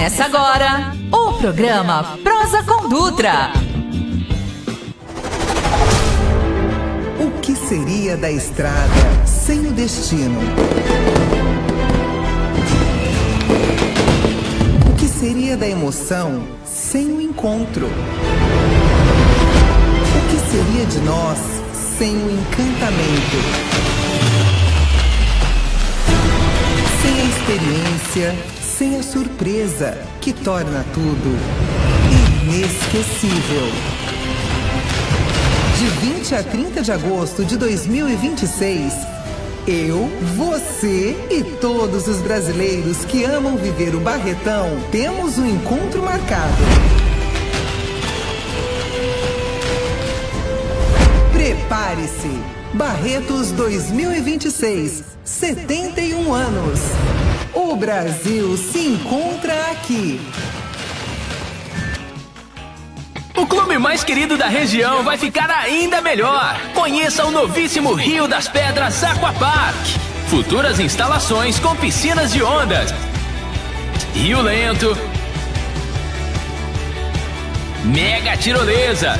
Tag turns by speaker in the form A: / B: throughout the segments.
A: Começa agora o programa Prosa com Dutra.
B: O que seria da estrada sem o destino? O que seria da emoção sem o encontro? O que seria de nós sem o encantamento? Sem a experiência, sem a surpresa, que torna tudo inesquecível. De 20 a 30 de agosto de 2026, eu, você e todos os brasileiros que amam viver o Barretão temos um encontro marcado. Prepare-se! Barretos 2026, 71 anos. O Brasil se encontra aqui.
C: O clube mais querido da região vai ficar ainda melhor. Conheça o novíssimo Rio das Pedras Aquapark. Futuras instalações com piscinas de ondas, rio lento, mega tirolesa,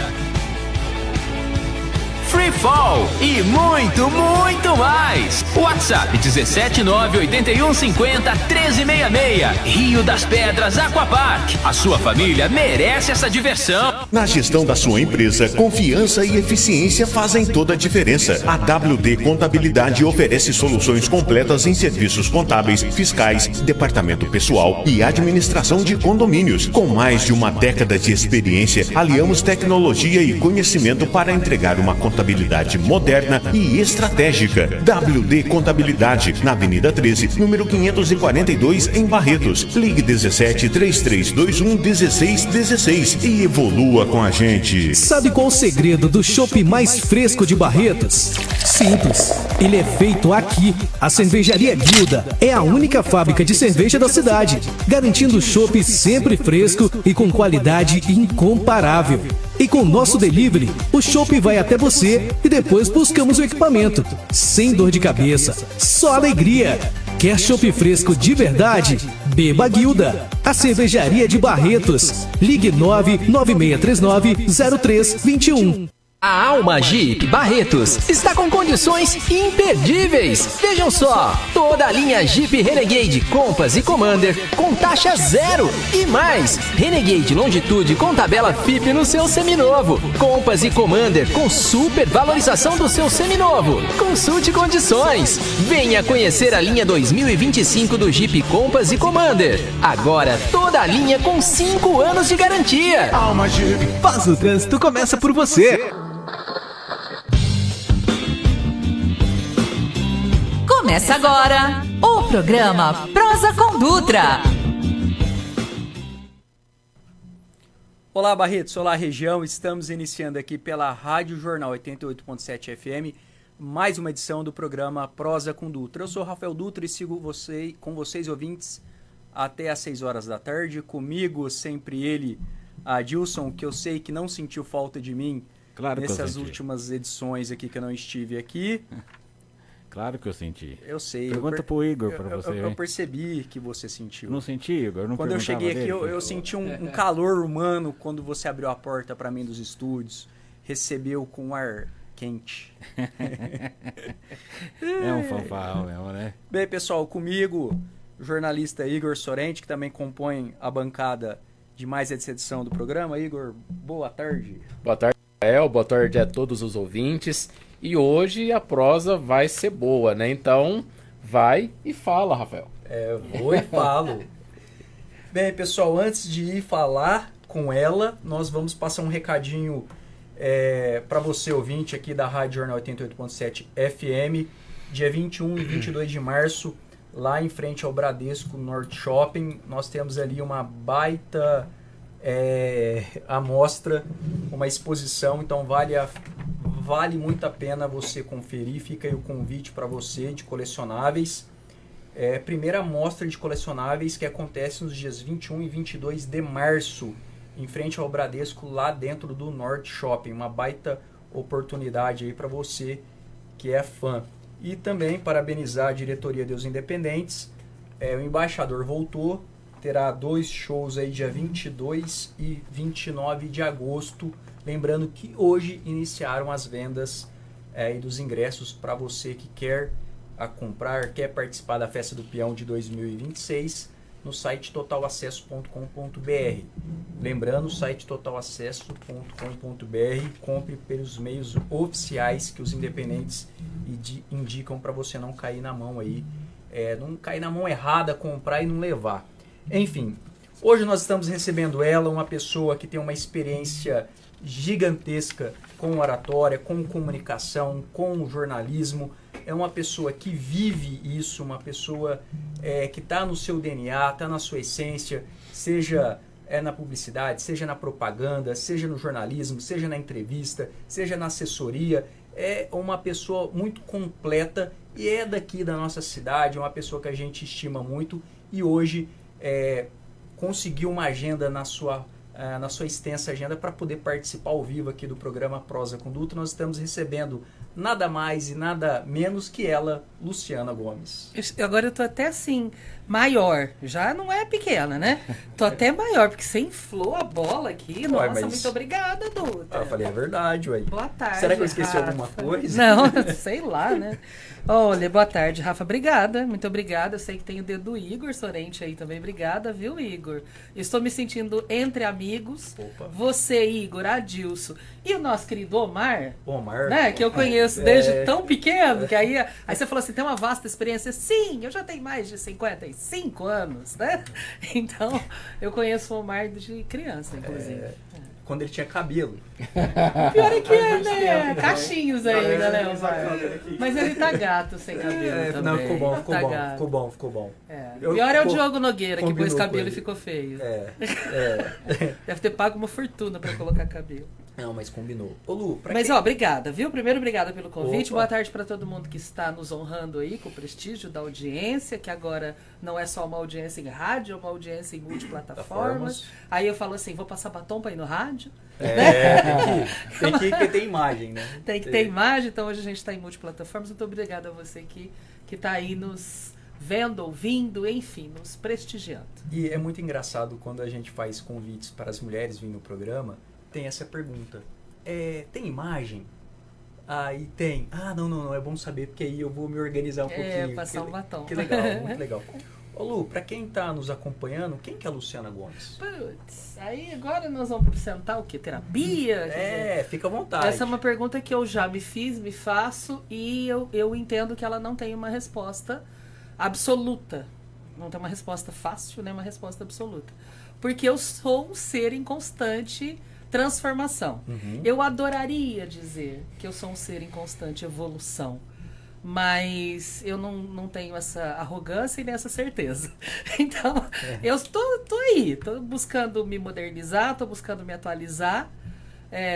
C: free fall e muito, muito mais. WhatsApp 17981501366. Rio das Pedras Aquapark. A sua família merece essa diversão.
D: Na gestão da sua empresa, confiança e eficiência fazem toda a diferença. A WD Contabilidade oferece soluções completas em serviços contábeis, fiscais, departamento pessoal e administração de condomínios. Com mais de uma década de experiência, aliamos tecnologia e conhecimento para entregar uma contabilidade moderna e estratégica. WD Contabilidade, na Avenida 13, número 542, em Barretos. Ligue 17 3321 1616 e evolua com a gente.
E: Sabe qual o segredo do chopp mais fresco de Barretos? Simples. Ele é feito aqui. A Cervejaria Guilda é a única fábrica de cerveja da cidade, garantindo chopp sempre fresco e com qualidade incomparável. E com o nosso delivery, o chopp vai até você e depois buscamos o equipamento. Sem dor de cabeça, só alegria. Quer chopp fresco de verdade? Beba Guilda, a cervejaria de Barretos. Ligue 996390321.
C: A Alma Jeep Barretos está com condições imperdíveis. Vejam só, toda a linha Jeep Renegade, Compass e Commander com taxa zero. E mais, Renegade Longitude com tabela FIP no seu seminovo. Compass e Commander com super valorização do seu seminovo. Consulte condições. Venha conhecer a linha 2025 do Jeep Compass e Commander. Agora toda a linha com 5 anos de garantia.
E: Alma Jeep. Faz o trânsito, começa por você.
A: Começa agora o programa Prosa com Dutra.
F: Olá Barretos, olá região, estamos iniciando aqui pela Rádio Jornal 88.7 FM, mais uma edição do programa Prosa com Dutra. Eu sou Rafael Dutra e sigo com vocês ouvintes até às 6 horas da tarde. Comigo sempre ele, Adilson, que eu sei que não sentiu falta de mim nessas últimas edições aqui que eu não estive aqui.
G: Claro que eu senti.
F: Eu sei.
G: Pergunta pro Igor pra você.
F: Eu percebi que você sentiu.
G: Não senti, Igor? Não.
F: Quando eu cheguei aqui, eu senti um calor humano quando você abriu a porta pra mim dos estúdios. Recebeu com ar quente.
G: É um fanfarrão mesmo, né?
F: Bem, pessoal, comigo, o jornalista Igor Sorrenti, que também compõe a bancada de mais essa edição do programa. Igor, boa tarde.
H: Boa tarde, Rafael. Boa tarde a todos os ouvintes. E hoje a prosa vai ser boa, né? Então, vai e fala, Rafael.
F: Vou e falo. Bem, pessoal, antes de ir falar com ela, nós vamos passar um recadinho para você, ouvinte, aqui da Rádio Jornal 88.7 FM, dia 21 e 22 de março, lá em frente ao Bradesco Norte Shopping. Nós temos ali uma baita amostra, uma exposição, então vale muito a pena você conferir. Fica aí o convite para você de colecionáveis. Primeira mostra de colecionáveis que acontece nos dias 21 e 22 de março, em frente ao Bradesco, lá dentro do Norte Shopping. Uma baita oportunidade aí para você que é fã. E também parabenizar a diretoria dos Independentes. O embaixador voltou, terá 2 shows aí dia 22 e 29 de agosto. Lembrando que hoje iniciaram as vendas dos ingressos para você que quer comprar, quer participar da Festa do Peão de 2026 no site totalacesso.com.br. Lembrando, site totalacesso.com.br, compre pelos meios oficiais que os independentes indicam para você não cair na mão aí, não cair na mão errada, comprar e não levar. Enfim, hoje nós estamos recebendo ela, uma pessoa que tem uma experiência gigantesca com oratória, com comunicação, com jornalismo. É uma pessoa que vive isso, uma pessoa que está no seu DNA, está na sua essência, seja na publicidade, seja na propaganda, seja no jornalismo, seja na entrevista, seja na assessoria. É uma pessoa muito completa e é daqui da nossa cidade, é uma pessoa que a gente estima muito e hoje conseguiu uma agenda na sua extensa agenda para poder participar ao vivo aqui do programa Prosa com Dutra. Nós estamos recebendo nada mais e nada menos que ela, Luciana Gomes.
I: Agora eu tô até assim, maior. Já não é pequena, né? Tô até maior, porque você inflou a bola aqui. Nossa,
F: mas...
I: muito obrigada, Dutra.
F: Eu falei, é verdade, ué.
I: Boa tarde,
F: será que eu esqueci
I: Rafa?
F: Alguma coisa?
I: Não, sei lá, né? Olha, boa tarde, Rafa. Obrigada, muito obrigada. Eu sei que tem o dedo do Igor Sorente aí também. Obrigada, viu, Igor? Estou me sentindo entre amigos.
F: Opa.
I: Você, Igor, Adilson e o nosso querido Omar,
F: Omar,
I: né? Que eu conheço desde tão pequeno, que aí você falou assim, tem uma vasta experiência. Sim, eu já tenho mais de 55 anos, né? Então, eu conheço o Omar desde criança, inclusive.
F: Quando ele tinha cabelo.
I: Pior é que né? Cachinhos aí, né, Omar? Mas ele tá gato sem cabelo também.
F: Não, ficou bom,
I: Tá gato.
F: ficou bom.
I: Pior é o Diogo Nogueira, que pôs cabelo e ficou feio. Deve ter pago uma fortuna pra colocar cabelo.
F: Não, mas combinou. Ô, Lu,
I: Mas, obrigada, viu? Primeiro, obrigada pelo convite.
F: Opa.
I: Boa tarde para todo mundo que está nos honrando aí com o prestígio da audiência, que agora não é só uma audiência em rádio, é uma audiência em multiplataformas. Aí eu falo assim, vou passar batom para ir no rádio.
F: Tem que ter imagem, né?
I: Tem que ter imagem, então hoje a gente está em multiplataformas. Muito obrigada a você que está aí nos vendo, ouvindo, enfim, nos prestigiando.
F: E é muito engraçado quando a gente faz convites para as mulheres virem no programa, tem essa pergunta. Tem imagem? Aí tem. Não, é bom saber, porque aí eu vou me organizar um pouquinho.
I: Passar um batom.
F: Que legal, muito legal. Ô Lu, pra quem tá nos acompanhando, quem que é a Luciana Gomes?
I: Putz, aí agora nós vamos sentar o quê? Terapia?
F: Fica à vontade.
I: Essa é uma pergunta que eu já me faço e eu entendo que ela não tem uma resposta absoluta. Não tem uma resposta fácil, nem uma resposta absoluta. Porque eu sou um ser em constante transformação. Eu adoraria dizer que eu sou um ser em constante evolução, mas eu não tenho essa arrogância e nem essa certeza. Então, eu tô aí, tô buscando me modernizar, tô buscando me atualizar,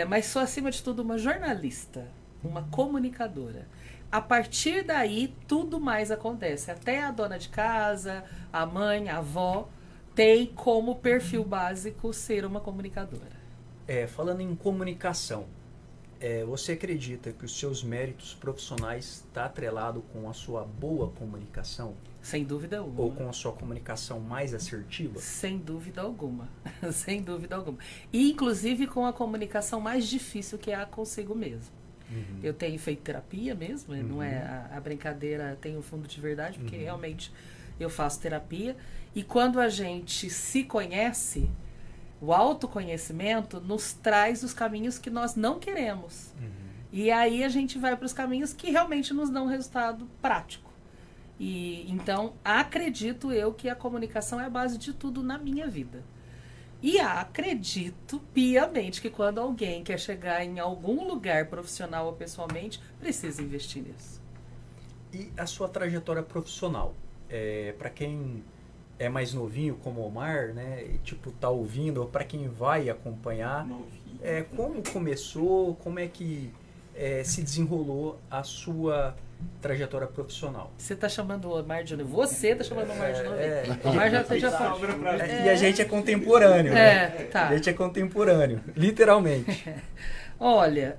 I: mas sou, acima de tudo, uma jornalista, uma comunicadora. A partir daí, tudo mais acontece. Até a dona de casa, a mãe, a avó, tem como perfil básico ser uma comunicadora.
F: Falando em comunicação, você acredita que os seus méritos profissionais estão atrelados com a sua boa comunicação?
I: Sem dúvida alguma.
F: Ou com a sua comunicação mais assertiva?
I: Sem dúvida alguma. Sem dúvida alguma. E, inclusive, com a comunicação mais difícil, que é a consigo mesmo. Eu tenho feito terapia mesmo, não é a brincadeira tem um fundo de verdade, porque realmente eu faço terapia. E quando a gente se conhece, o autoconhecimento nos traz os caminhos que nós não queremos. E aí a gente vai para os caminhos que realmente nos dão resultado prático. E então, acredito eu que a comunicação é a base de tudo na minha vida. E acredito piamente que quando alguém quer chegar em algum lugar profissional ou pessoalmente, precisa investir nisso.
F: E a sua trajetória profissional? Para quem é mais novinho, como o Omar, né? E, tá ouvindo, ou para quem vai acompanhar, como começou, como é que se desenrolou a sua trajetória profissional?
I: Você tá chamando o Omar de novo? Você tá chamando o Omar de novo? O Omar já falou.
F: E a gente é contemporâneo, né?
I: Tá.
F: A gente é contemporâneo, literalmente.
I: Olha,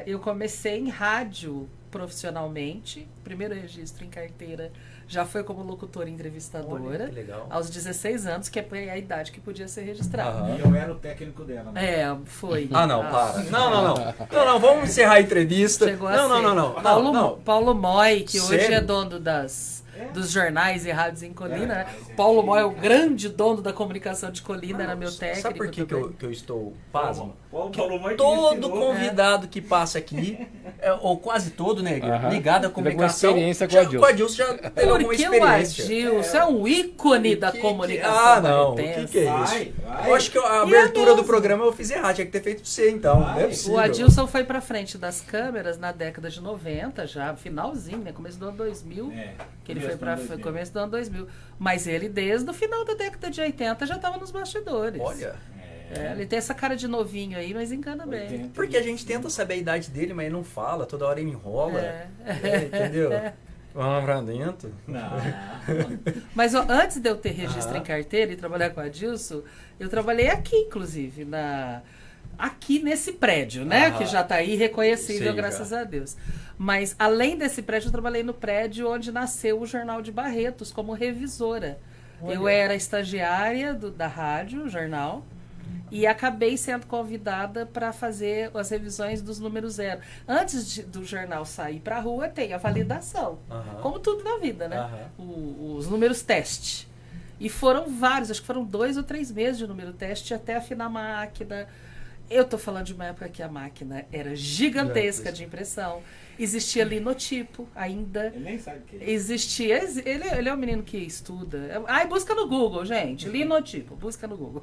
I: eu comecei em rádio profissionalmente. Primeiro registro em carteira já foi como locutora e entrevistadora.
F: Olha, que legal.
I: Aos 16 anos, que é a idade que podia ser registrada.
F: Aham.
G: E eu era o técnico dela, né?
I: Foi.
F: Ah, não, para. Não, vamos encerrar a entrevista.
I: Chegou a
F: Não,
I: ser.
F: não.
I: Paulo Moy, que hoje
F: Sério?
I: é dono dos jornais e rádios em Colina, né? Paulo Moy é o grande dono da comunicação de Colina, era meu técnico.
F: Sabe por que
I: também.
F: eu estou pasmo?
G: Paulo
F: Todo convidado que passa aqui, ou quase todo, né,
H: Aham.
F: ligado à
H: Teve
F: comunicação,
H: alguma experiência com o
F: já-
H: Adilson.
F: com o Adilson já teve alguma
I: Porque o
F: experiência.
I: Adilson é um ícone da comunicação.
F: Ah, não. O
I: barretense.
F: que é isso?
G: Vai.
F: Eu acho que a abertura do programa eu fiz errado. Tinha que ter feito pra você, então. Não é possível.
I: O Adilson foi pra frente das câmeras na década de 90, já, finalzinho, né? Começo do ano 2000. Que ele foi pra começo do ano 2000. Mas ele, desde o final da década de 80, já tava nos bastidores.
F: Olha,
I: Ele tem essa cara de novinho aí, mas engana bem.
F: porque a gente tenta saber a idade dele, mas ele não fala, toda hora ele enrola. Entendeu? Vamos pra dentro.
I: Mas ó, antes de eu ter registro em carteira e trabalhar com a Adilson, eu trabalhei aqui, inclusive, aqui nesse prédio, né?
F: Aham.
I: Que já tá aí reconhecível,
F: Sim,
I: graças
F: já.
I: a Deus. Mas, além desse prédio, eu trabalhei no prédio onde nasceu o Jornal de Barretos, como revisora.
F: Olha.
I: Eu era estagiária da rádio, jornal, e acabei sendo convidada para fazer as revisões dos números 0. Antes do jornal sair para a rua, tem a validação.
F: Aham.
I: Como tudo na vida, né?
F: Aham.
I: Os números teste. E foram vários, acho que foram 2 ou 3 meses de número teste até afinar a máquina. Eu tô falando de uma época que a máquina era gigantesca de impressão. Existia linotipo ainda.
G: Ele nem sabe o que é.
I: Existia. Ele é um menino que estuda. Ai, busca no Google, gente. Linotipo, busca no Google.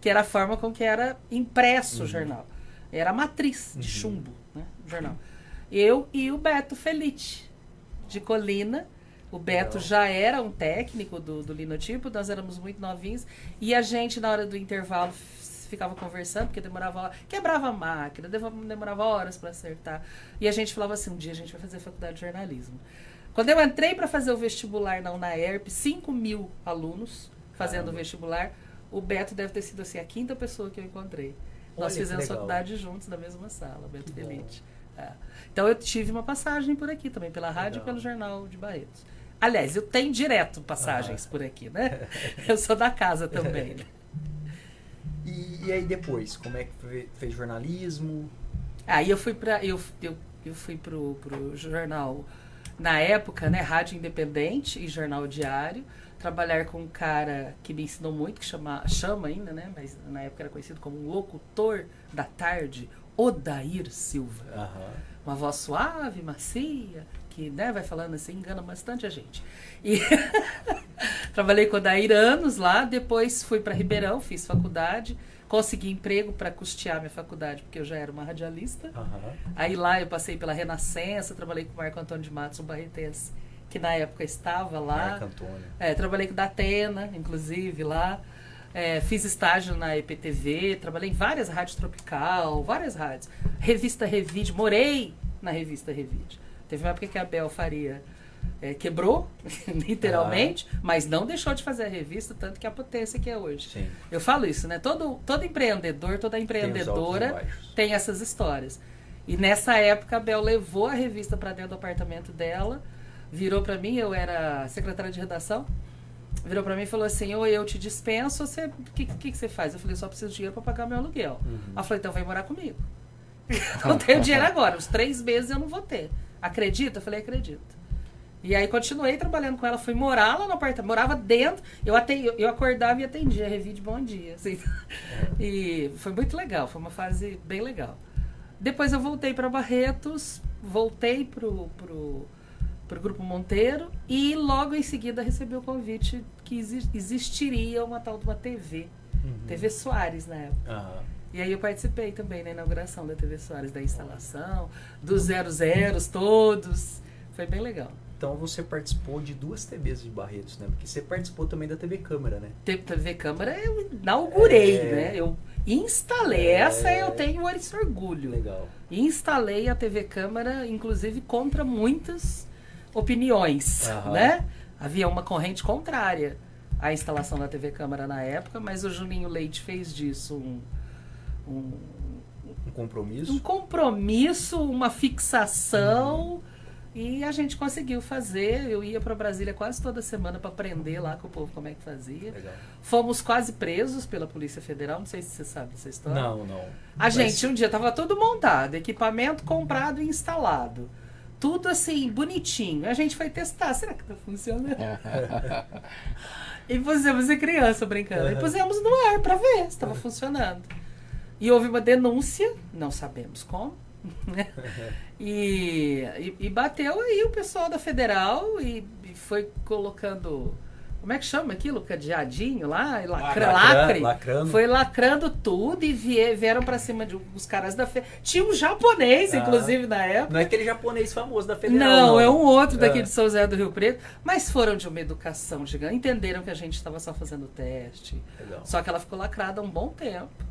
I: Que era a forma com que era impresso o jornal. Era a matriz de chumbo, né? O jornal. Eu e o Beto Felite, de Colina. O Beto já era um técnico do linotipo, nós éramos muito novinhos. E a gente, na hora do intervalo, ficava conversando, porque demorava, quebrava a máquina, demorava horas para acertar. E a gente falava assim, um dia a gente vai fazer faculdade de jornalismo. Quando eu entrei para fazer o vestibular na UNAERP, 5.000 alunos fazendo o vestibular, o Beto deve ter sido assim, a 5ª pessoa que eu encontrei. Nós
F: Olha,
I: fizemos
F: que legal.
I: faculdade juntos na mesma sala, Beto Felite. Então eu tive uma passagem por aqui também, pela rádio e pelo Jornal de Barretos. Aliás, eu tenho direto passagens por aqui, né? Eu sou da casa também, né?
F: E aí depois, como é que fez jornalismo?
I: Aí eu fui pro jornal, na época, né, Rádio Independente e Jornal Diário, trabalhar com um cara que me ensinou muito, que chama ainda, né, mas na época era conhecido como um locutor da tarde, Odair Silva. Uma voz suave, macia, que, né, vai falando assim, engana bastante a gente. E trabalhei com o Odair anos lá, depois fui para Ribeirão, fiz faculdade, consegui emprego para custear minha faculdade, porque eu já era uma radialista. Aí lá eu passei pela Renascença, trabalhei com o Marco Antônio de Matos, um barretense, que na época estava lá.
F: Marco Antônio.
I: Trabalhei com o Datena, inclusive, lá. Fiz estágio na EPTV, trabalhei em várias rádios Tropical, várias rádios. Revista Revide, morei na revista Revide. Teve uma época que a Bel Faria quebrou, literalmente, mas não deixou de fazer a revista, tanto que é a potência que é hoje.
F: Sim.
I: Eu falo isso, né? Todo empreendedor, toda empreendedora tem essas histórias. E nessa época a Bel levou a revista para dentro do apartamento dela, virou para mim, eu era secretária de redação, virou para mim e falou assim, ou eu te dispenso, ou o que você faz? Eu falei, só preciso de dinheiro para pagar meu aluguel. Ela falou, então vem morar comigo. Não tenho dinheiro agora, uns 3 meses eu não vou ter. Acredita? Eu falei, acredito. E aí continuei trabalhando com ela, fui morar lá no apartamento, morava dentro, eu acordava e atendia a Revide Bom Dia, assim. E foi muito legal, foi uma fase bem legal. Depois eu voltei para Barretos, voltei pro Grupo Monteiro e logo em seguida recebi o convite que existiria uma tal de uma TV, TV Soares na época. E aí eu participei também na inauguração da TV Soares, da instalação, dos 00 todos, foi bem legal.
F: Então você participou de 2 TVs de Barretos, né? Porque você participou também da TV Câmara, né?
I: TV Câmara eu inaugurei, né? Eu instalei, essa eu tenho esse orgulho.
F: Legal.
I: Instalei a TV Câmara, inclusive contra muitas opiniões, né? Havia uma corrente contrária à instalação da TV Câmara na época, mas o Juninho Leite fez disso
F: Um compromisso?
I: Um compromisso, uma fixação. E a gente conseguiu fazer. Eu ia para Brasília quase toda semana para aprender lá com o povo como é que fazia.
F: Legal.
I: Fomos quase presos pela Polícia Federal. Não sei se você sabe dessa história.
F: Não.
I: Gente, um dia tava tudo montado, equipamento comprado e instalado. Tudo assim, bonitinho. A gente foi testar. Será que tá funcionando? E pusemos criança brincando. E pusemos no ar para ver se estava funcionando. E houve uma denúncia, não sabemos como. E bateu aí o pessoal da Federal e foi colocando, como é que chama aquilo? Cadeadinho lá, lacrando. Foi lacrando tudo e vieram pra cima os caras da Federal. Tinha um japonês, inclusive, na época.
F: Não é aquele japonês famoso da Federal.
I: Não, é um outro daqui de São José do Rio Preto. Mas foram de uma educação gigante. Entenderam que a gente estava só fazendo teste.
F: Legal.
I: Só que ela ficou lacrada um bom tempo.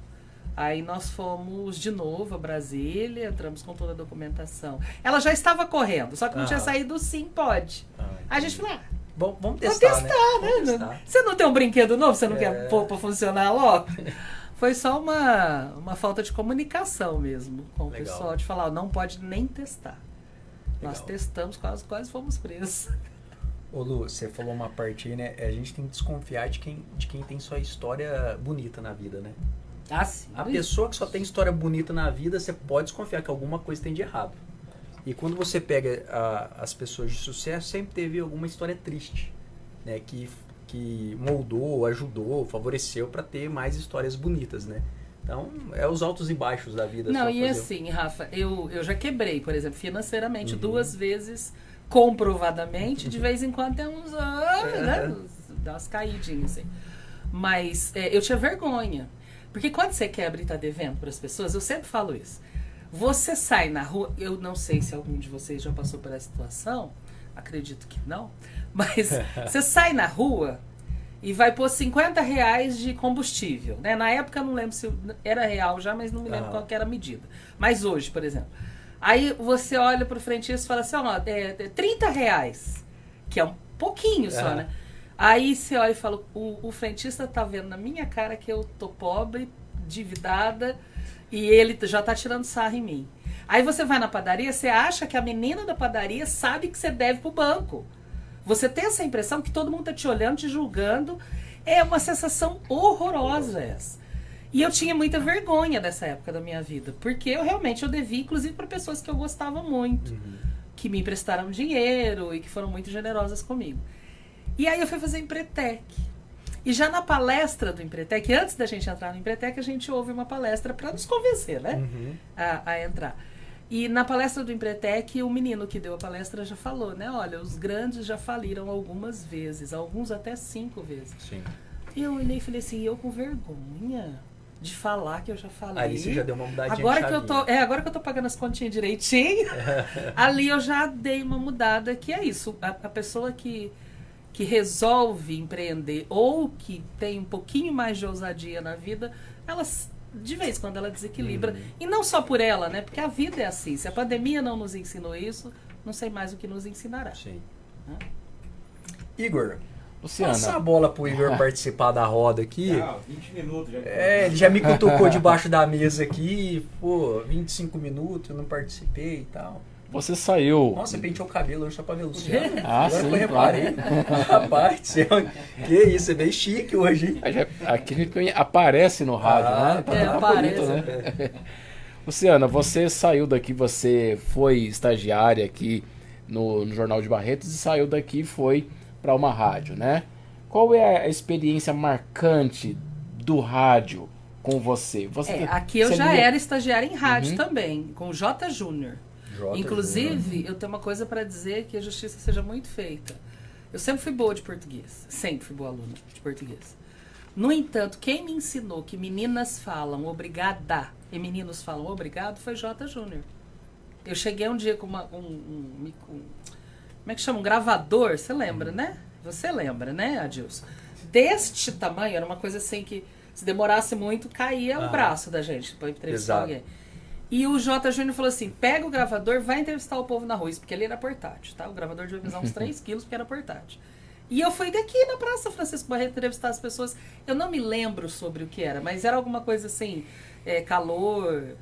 I: Aí nós fomos de novo a Brasília, entramos com toda a documentação. Ela já estava correndo, só que não tinha saído o sim, pode. Aí a gente falou,
F: vamos testar,
I: né?
F: Vamos testar.
I: Você não tem um brinquedo novo, você não quer pôr para funcionar logo? Foi só uma falta de comunicação mesmo com o pessoal, de falar, não pode nem testar. Nós testamos, quase fomos presos.
F: Ô Lu, você falou uma parte aí, né? A gente tem que desconfiar de quem tem sua história bonita na vida, né?
I: Ah, sim.
F: A pessoa que só tem história bonita na vida, você pode desconfiar que alguma coisa tem de errado. E quando você pega as pessoas de sucesso, sempre teve alguma história triste, né? Que moldou, ajudou, favoreceu para ter mais histórias bonitas, né? Então, é os altos e baixos da vida.
I: Não, e assim, Rafa, eu já quebrei, por exemplo, financeiramente 2 vezes, comprovadamente. De vez em quando tem uns... né? Dá umas caidinhas, assim. Mas eu tinha vergonha. Porque quando você quebra e está devendo para as pessoas, eu sempre falo isso. Você sai na rua, eu não sei se algum de vocês já passou por essa situação, acredito que não, mas você sai na rua e vai pôr R$50 de combustível, né? Na época eu não lembro se era real já, mas não me lembro qual que era a medida. Mas hoje, por exemplo. Aí você olha para o frentista e fala assim, R$30, que é um pouquinho só, né? Aí você olha e fala, o frentista tá vendo na minha cara que eu tô pobre, endividada, e ele já tá tirando sarro em mim. Aí você vai na padaria, você acha que a menina da padaria sabe que você deve pro banco. Você tem essa impressão que todo mundo tá te olhando, te julgando. É uma sensação horrorosa essa. E eu tinha muita vergonha dessa época da minha vida, porque eu devia, inclusive, para pessoas que eu gostava muito, que me emprestaram dinheiro e que foram muito generosas comigo. E aí eu fui fazer Empretec. E já na palestra do Empretec, antes da gente entrar no Empretec, a gente ouve uma palestra para nos convencer, né? A entrar. E na palestra do Empretec, o menino que deu a palestra já falou, né? Olha, os grandes já faliram algumas vezes, alguns até 5 vezes.
F: Sim.
I: E eu olhei e falei assim, eu com vergonha de falar que eu já falei.
F: Ali você já deu uma mudadinha
I: agora que eu tô pagando as continhas direitinho, ali eu já dei uma mudada, que é isso. A pessoa que resolve empreender ou que tem um pouquinho mais de ousadia na vida, de vez em quando ela desequilibra. E não só por ela, né? Porque a vida é assim. Se a pandemia não nos ensinou isso, não sei mais o que nos ensinará.
F: Sim. Igor,
H: Luciana,
F: passa a bola pro Igor participar da roda aqui.
G: 20 minutos já.
F: Ele já me cutucou debaixo da mesa aqui. 25 minutos, eu não participei e tal.
H: você saiu...
F: Nossa, você penteou o cabelo hoje só pra ver o Luciano.
H: Agora
F: sim,
H: que eu
F: reparei. Rapaz, que isso, você é bem chique hoje, hein?
H: Aqui a gente aparece no rádio, né?
I: Aparece.
H: Bonito, né? Luciana, você saiu daqui, você foi estagiária aqui no Jornal de Barretos e saiu daqui e foi para uma rádio, né? Qual é a experiência marcante do rádio com você?
I: Aqui eu já era estagiária em rádio também, com o J. Júnior. Inclusive, eu tenho uma coisa para dizer, que a justiça seja muito feita. Eu sempre fui boa de português, sempre fui boa aluna de português. No entanto, quem me ensinou que meninas falam obrigada e meninos falam obrigado foi J. Júnior. Eu cheguei um dia com como é que chama? Um gravador, você lembra, né? Você lembra, né, Adilson? Deste tamanho, era uma coisa assim que se demorasse muito, caía o braço da gente para entrevistar alguém. E o J. Júnior falou assim, pega o gravador, vai entrevistar o povo na rua, isso porque ele era portátil, tá? O gravador devia pesar uns 3 quilos, porque era portátil. E eu fui daqui na Praça Francisco Barreto entrevistar as pessoas. Eu não me lembro sobre o que era, mas era alguma coisa assim, calor,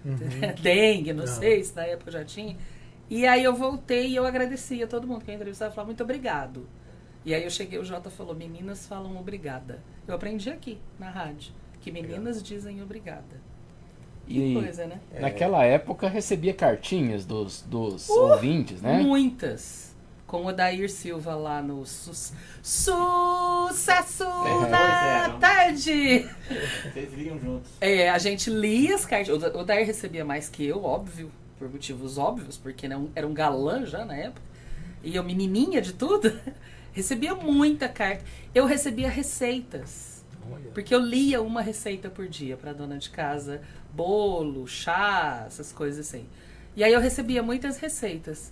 I: dengue, não sei se na época já tinha. E aí eu voltei e eu agradeci a todo mundo que eu entrevistava, falava muito obrigado. E aí eu cheguei, o Jota falou, meninas falam obrigada. Eu aprendi aqui, na rádio, que meninas dizem obrigada. Que coisa, né?
H: Naquela época recebia cartinhas dos ouvintes, né?
I: Muitas. Com o Odair Silva lá no Sucesso na Tarde.
G: Vocês liam juntos.
I: A gente lia as cartas. O Odair recebia mais que eu, óbvio, por motivos óbvios, porque era um galã já na época. E eu, menininha de tudo, recebia muita carta. Eu recebia receitas. Porque eu lia uma receita por dia para dona de casa. Bolo, chá, essas coisas assim. E aí eu recebia muitas receitas.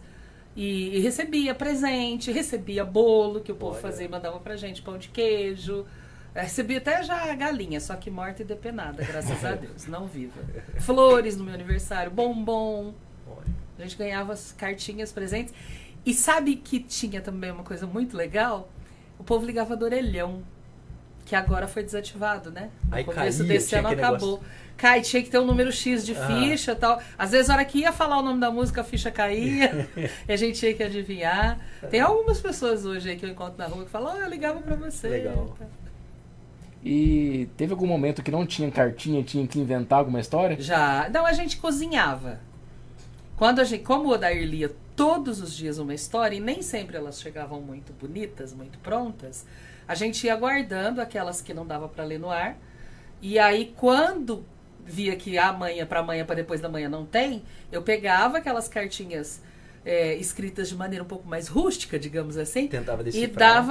I: E recebia presente, recebia bolo que o povo fazia e mandava pra gente, pão de queijo. Recebia até já a galinha, só que morta e depenada, graças a Deus, não viva. Flores no meu aniversário, bombom. A gente ganhava as cartinhas, presentes. E sabe que tinha também uma coisa muito legal? O povo ligava do orelhão, que agora foi desativado, né? No começo desse ano acabou. Tinha que ter um número X de ficha e tal. Às vezes, na hora que ia falar o nome da música, a ficha caía. E a gente tinha que adivinhar. Tem algumas pessoas hoje aí que eu encontro na rua que falam, eu ligava pra você.
G: Legal.
H: E teve algum momento que não tinha cartinha, tinha que inventar alguma história?
I: Já. Não, a gente cozinhava. Como o Odair lia todos os dias uma história, e nem sempre elas chegavam muito bonitas, muito prontas, a gente ia guardando aquelas que não dava pra ler no ar. E aí, quando via que amanhã para depois da manhã não tem, eu pegava aquelas cartinhas escritas de maneira um pouco mais rústica, digamos assim.
G: Tentava decifrar.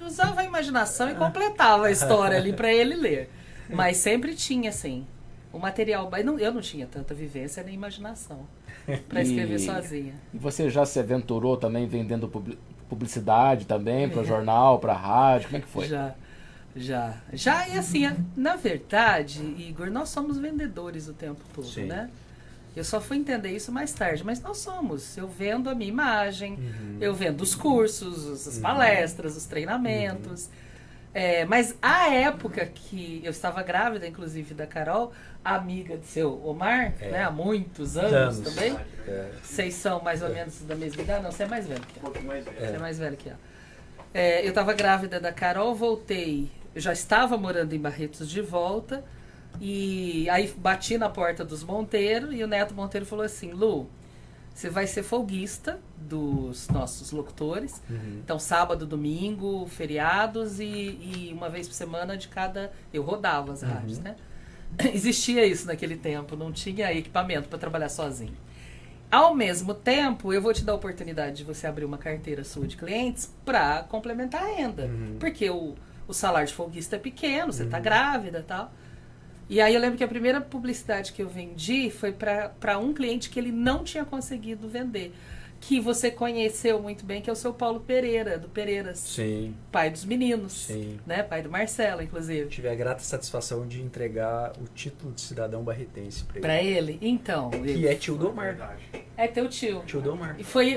I: Eu usava a imaginação e completava a história ali para ele ler. Mas sempre tinha, assim, o material. Eu não tinha tanta vivência nem imaginação para escrever sozinha.
H: E você já se aventurou também vendendo publicidade também para jornal, para rádio? Como é que foi?
I: Já, e assim, na verdade, Igor, nós somos vendedores o tempo todo, né? Eu só fui entender isso mais tarde, mas nós somos. Eu vendo a minha imagem, eu vendo os cursos, as palestras, os treinamentos. Mas a época que eu estava grávida, inclusive, da Carol, amiga de seu Omar, né? Há muitos anos também. Vocês são mais ou menos da mesma idade? Não, você é mais velho que ela. Você é mais velho que ela. Eu estava grávida da Carol, voltei. Eu já estava morando em Barretos de volta. E aí bati na porta dos Monteiro e o Neto Monteiro falou assim, Lu, você vai ser folguista dos nossos locutores. Então, sábado, domingo, feriados e uma vez por semana de cada... Eu rodava as rádios, né? Existia isso naquele tempo, não tinha equipamento para trabalhar sozinho. Ao mesmo tempo, eu vou te dar a oportunidade de você abrir uma carteira sua de clientes para complementar a renda. Porque o salário de folguista é pequeno, você está grávida e tal. E aí eu lembro que a primeira publicidade que eu vendi foi para um cliente que ele não tinha conseguido vender. Que você conheceu muito bem, que é o seu Paulo Pereira, do Pereiras.
J: Sim.
I: Pai dos meninos.
J: Sim.
I: Né? Pai do Marcelo, inclusive.
J: Tive a grata satisfação de entregar o título de cidadão barretense
I: para ele. Então.
J: Que é tio do Omar.
I: É teu tio.
J: Tio do Omar.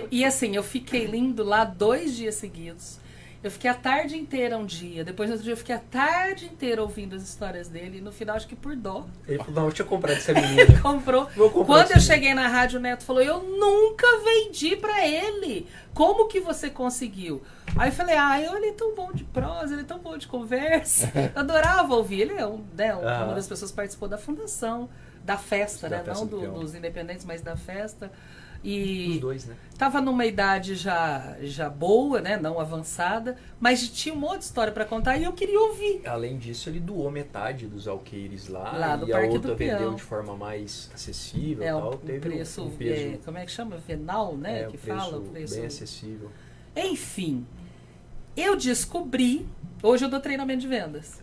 I: E assim, eu fiquei lindo lá 2 dias seguidos. Eu fiquei a tarde inteira um dia. Depois, no outro dia, eu fiquei a tarde inteira ouvindo as histórias dele. E no final, acho que por dó.
J: Ele falou, não, eu tinha comprado essa menina.
I: Ele comprou. Quando eu cheguei na rádio, o Neto falou, eu nunca vendi pra ele. Como que você conseguiu? Aí eu falei, ele é tão bom de prosa, ele é tão bom de conversa. Eu adorava ouvir. Ele é uma das pessoas que participou da fundação, da festa, né? Não dos independentes, mas da festa. E
J: os dois, né?
I: Tava numa idade já boa, né? Não avançada, mas tinha uma outra história para contar e eu queria ouvir.
J: Além disso, ele doou metade dos alqueires
I: lá
J: e
I: do Parque
J: a outra
I: do
J: vendeu
I: Peão.
J: De forma mais acessível. Tal.
I: Teve preço, um peso, como é que chama? Venal, né? Que fala o preço
J: bem acessível.
I: Enfim, eu descobri, hoje eu dou treinamento de vendas,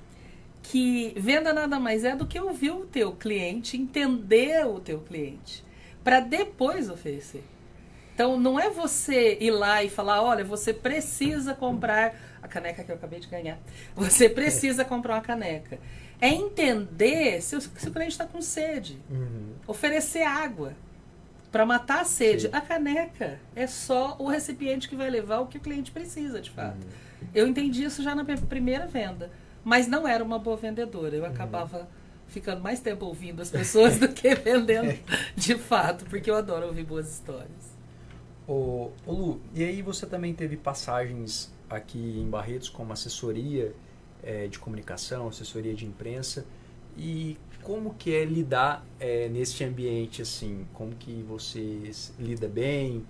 I: que venda nada mais é do que ouvir o teu cliente, entender o teu cliente, para depois oferecer. Então, não é você ir lá e falar, olha, você precisa comprar a caneca que eu acabei de ganhar. Você precisa comprar uma caneca. É entender se o cliente está com sede. Oferecer água para matar a sede. Sim. A caneca é só o recipiente que vai levar o que o cliente precisa, de fato. Eu entendi isso já na minha primeira venda. Mas não era uma boa vendedora. Eu acabava ficando mais tempo ouvindo as pessoas do que vendendo de fato, porque eu adoro ouvir boas histórias.
J: Ô Lu, e aí você também teve passagens aqui em Barretos como assessoria de comunicação, assessoria de imprensa, e como que é lidar nesse ambiente assim? Como que você lida bem?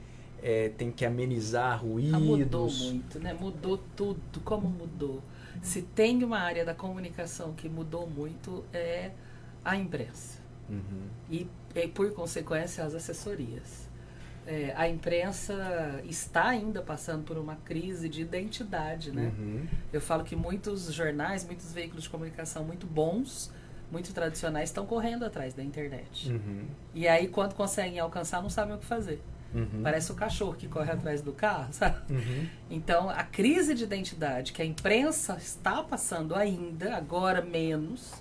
J: Tem que amenizar ruídos?
I: Mudou muito, né? Mudou tudo. Como mudou? Se tem uma área da comunicação que mudou muito, é a imprensa. E por consequência, as assessorias. A imprensa está ainda passando por uma crise de identidade, né? Eu falo que muitos jornais, muitos veículos de comunicação muito bons, muito tradicionais, estão correndo atrás da internet. E aí, quando conseguem alcançar, não sabem o que fazer. Parece o cachorro que corre atrás do carro, sabe? Então, a crise de identidade que a imprensa está passando ainda, agora menos,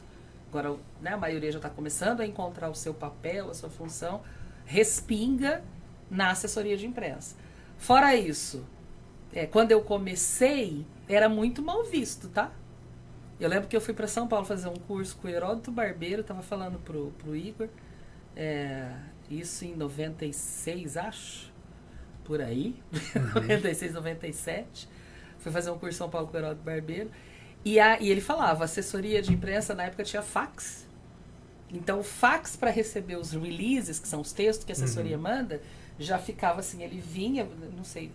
I: agora, né, a maioria já está começando a encontrar o seu papel, a sua função, respinga na assessoria de imprensa. Fora isso, quando eu comecei, era muito mal visto, tá? Eu lembro que eu fui para São Paulo fazer um curso com o Heródoto Barbeiro, estava falando pro Igor, isso em 96, acho, por aí, 96, 97. Fui fazer um curso em São Paulo com o Heródoto Barbeiro. E ele falava, assessoria de imprensa na época tinha fax. Então o fax para receber os releases, que são os textos que a assessoria manda, já ficava assim, ele vinha, não sei.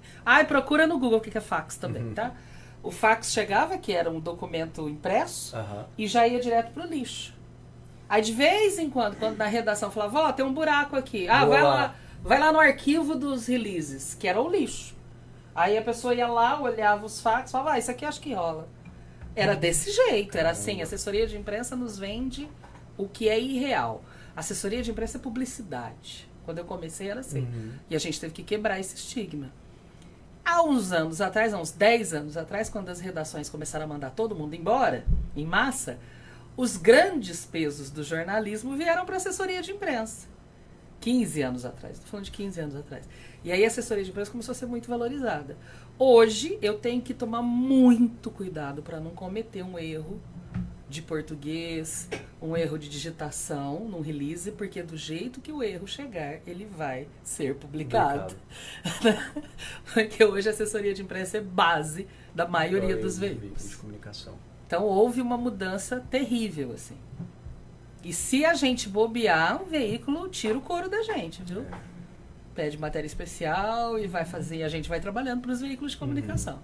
I: Procura no Google o que é fax também, tá? O fax chegava, que era um documento impresso, e já ia direto pro lixo. Aí de vez em quando na redação falava, tem um buraco aqui. Vai lá no arquivo dos releases, que era o lixo. Aí a pessoa ia lá, olhava os fax, falava, isso aqui acho que rola. Era desse jeito, era assim, a assessoria de imprensa nos vende o que é irreal. A assessoria de imprensa é publicidade. Quando eu comecei era assim. E a gente teve que quebrar esse estigma. Há uns anos atrás, há uns 10 anos atrás, quando as redações começaram a mandar todo mundo embora, em massa, os grandes pesos do jornalismo vieram para a assessoria de imprensa. 15 anos atrás, estou falando de 15 anos atrás. E aí a assessoria de imprensa começou a ser muito valorizada. Hoje eu tenho que tomar muito cuidado para não cometer um erro de português, um erro de digitação num release, porque do jeito que o erro chegar, ele vai ser publicado. Porque hoje a assessoria de imprensa é base da maioria dos veículos
J: de comunicação.
I: Então houve uma mudança terrível, assim. E se a gente bobear, o veículo tira o couro da gente, viu? Pede matéria especial e vai fazer, a gente vai trabalhando para os veículos de comunicação.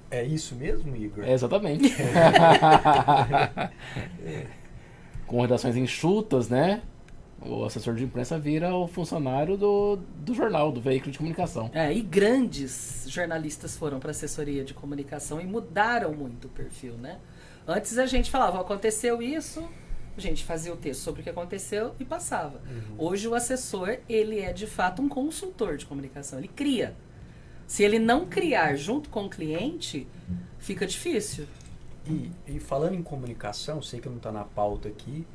J: É isso mesmo, Igor?
H: Exatamente. Com redações enxutas, né? O assessor de imprensa vira o funcionário do jornal, do veículo de comunicação.
I: E grandes jornalistas foram para assessoria de comunicação e mudaram muito o perfil, né? Antes a gente falava, aconteceu isso, a gente fazia o texto sobre o que aconteceu e passava. Hoje o assessor, ele é de fato um consultor de comunicação, ele cria. Se ele não criar junto com o cliente, fica difícil.
J: E falando em comunicação, sei que não está na pauta aqui,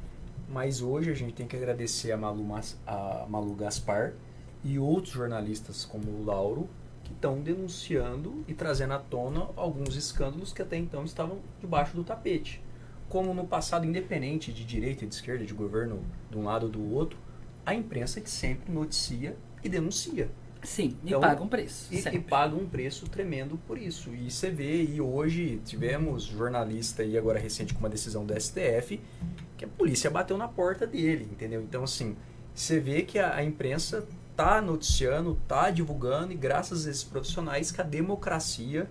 J: mas hoje a gente tem que agradecer a Malu Gaspar e outros jornalistas como o Lauro, que estão denunciando e trazendo à tona alguns escândalos que até então estavam debaixo do tapete. Como no passado, independente de direita e de esquerda, de governo de um lado ou do outro, a imprensa que sempre noticia e denuncia.
I: Sim, e paga um preço.
J: E paga um preço tremendo por isso. E você vê, e hoje tivemos jornalista aí agora recente com uma decisão do STF, que a polícia bateu na porta dele, entendeu? Então, assim, você vê que a imprensa tá noticiando, tá divulgando, e graças a esses profissionais que a democracia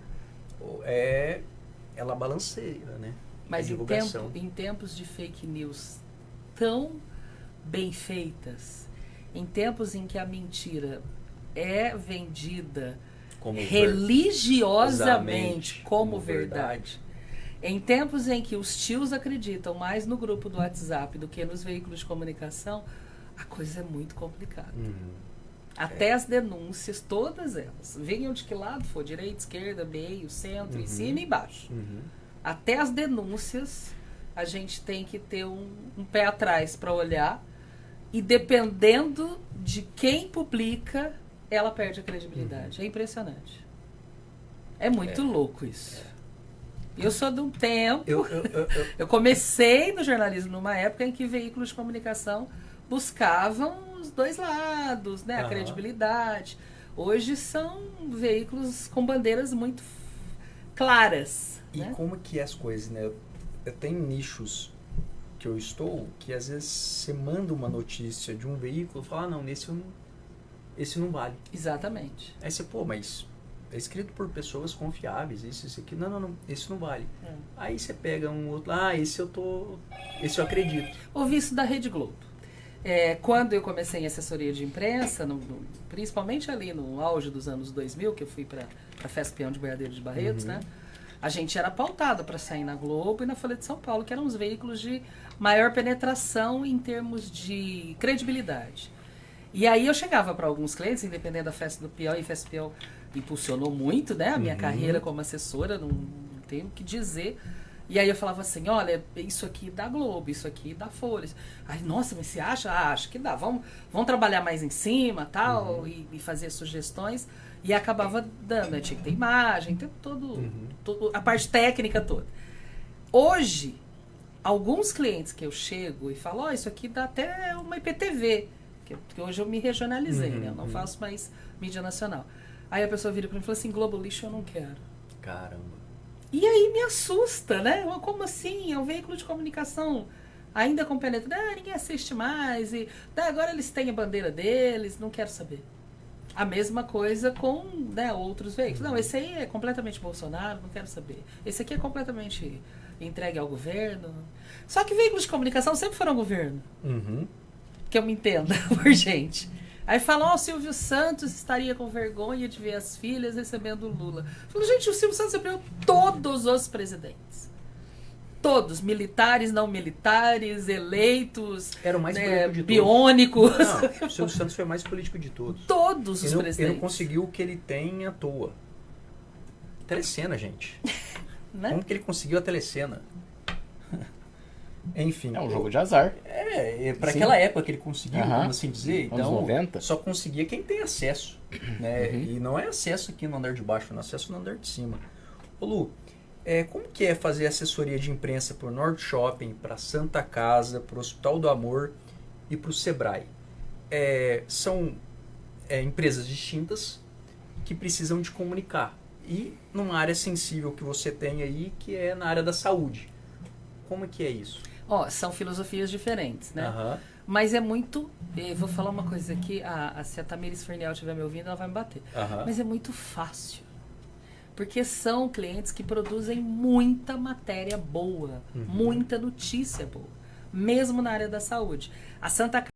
J: ela balanceia, né?
I: Mas em tempos de fake news tão bem feitas, em tempos em que a mentira é vendida religiosamente como verdade. Em tempos em que os tios acreditam mais no grupo do WhatsApp do que nos veículos de comunicação, a coisa é muito complicada. Até as denúncias, todas elas, venham de que lado for, direita, esquerda, meio, centro, em cima e embaixo. Até as denúncias, a gente tem que ter um pé atrás para olhar, e dependendo de quem publica, ela perde a credibilidade. É impressionante. É muito louco isso. Eu sou de um tempo. Eu comecei no jornalismo numa época em que veículos de comunicação buscavam os dois lados, né? A credibilidade. Hoje são veículos com bandeiras muito claras.
J: E
I: né?
J: como que é as coisas, né? Eu tenho nichos que eu estou, que às vezes você manda uma notícia de um veículo e fala, não, esse não vale.
I: Exatamente.
J: Aí você, mas é escrito por pessoas confiáveis, isso aqui, não, esse não vale. Aí você pega um outro, esse eu acredito.
I: Ouvi isso da Rede Globo. Quando eu comecei em assessoria de imprensa, principalmente ali no auge dos anos 2000, que eu fui para a Festa Peão de Boiadeiro de Barretos, né? A gente era pautado para sair na Globo e na Folha de São Paulo, que eram os veículos de maior penetração em termos de credibilidade. E aí eu chegava para alguns clientes, independente da Festa do Peão, e a Festa do Peão impulsionou muito, né? A minha carreira como assessora, não tenho o que dizer. E aí eu falava assim, olha, isso aqui dá Globo, isso aqui dá Folha. Aí, nossa, mas você acha? Acho que dá. Vamos trabalhar mais em cima, tal, e fazer sugestões. E acabava dando, né? Tinha que ter imagem, ter a parte técnica toda. Hoje, alguns clientes que eu chego e falo, isso aqui dá até uma IPTV, que hoje eu me regionalizei, né? Eu não faço mais mídia nacional. Aí a pessoa vira para mim e fala assim, Globo Lixo eu não quero.
J: Caramba.
I: E aí me assusta, né? Como assim? É um veículo de comunicação ainda com penetração. Ninguém assiste mais. E agora eles têm a bandeira deles, não quero saber. A mesma coisa com outros veículos. Não, esse aí é completamente Bolsonaro, não quero saber. Esse aqui é completamente entregue ao governo. Só que veículos de comunicação sempre foram governo. Que eu me entenda, por gente. Aí falam, o Silvio Santos estaria com vergonha de ver as filhas recebendo o Lula. Eu falo, gente, o Silvio Santos recebeu todos os presidentes. Todos, militares, não militares, eleitos,
J: era o mais político de
I: biônicos.
J: Não, o Silvio Santos foi o mais político de todos.
I: Todos os presidentes.
J: Ele não conseguiu o que ele tem à toa. Telecena, gente.
I: Né?
J: Como que ele conseguiu a telecena? Enfim.
H: É um jogo de azar.
J: Para aquela época que ele conseguiu, vamos assim dizer.
H: Anos
J: Então,
H: 90.
J: só conseguia quem tem acesso. Né? E não é acesso aqui no andar de baixo, é acesso no andar de cima. Ô Lu, como que é fazer assessoria de imprensa para o Norte Shopping, para Santa Casa, para o Hospital do Amor e para o Sebrae? São empresas distintas que precisam de comunicar. E numa área sensível que você tem aí, que é na área da saúde. Como que é isso?
I: São filosofias diferentes, né? Mas é muito... vou falar uma coisa aqui, se a Tamires Fernel estiver me ouvindo, ela vai me bater. Mas é muito fácil. Porque são clientes que produzem muita matéria boa, muita notícia boa. Mesmo na área da saúde. A Santa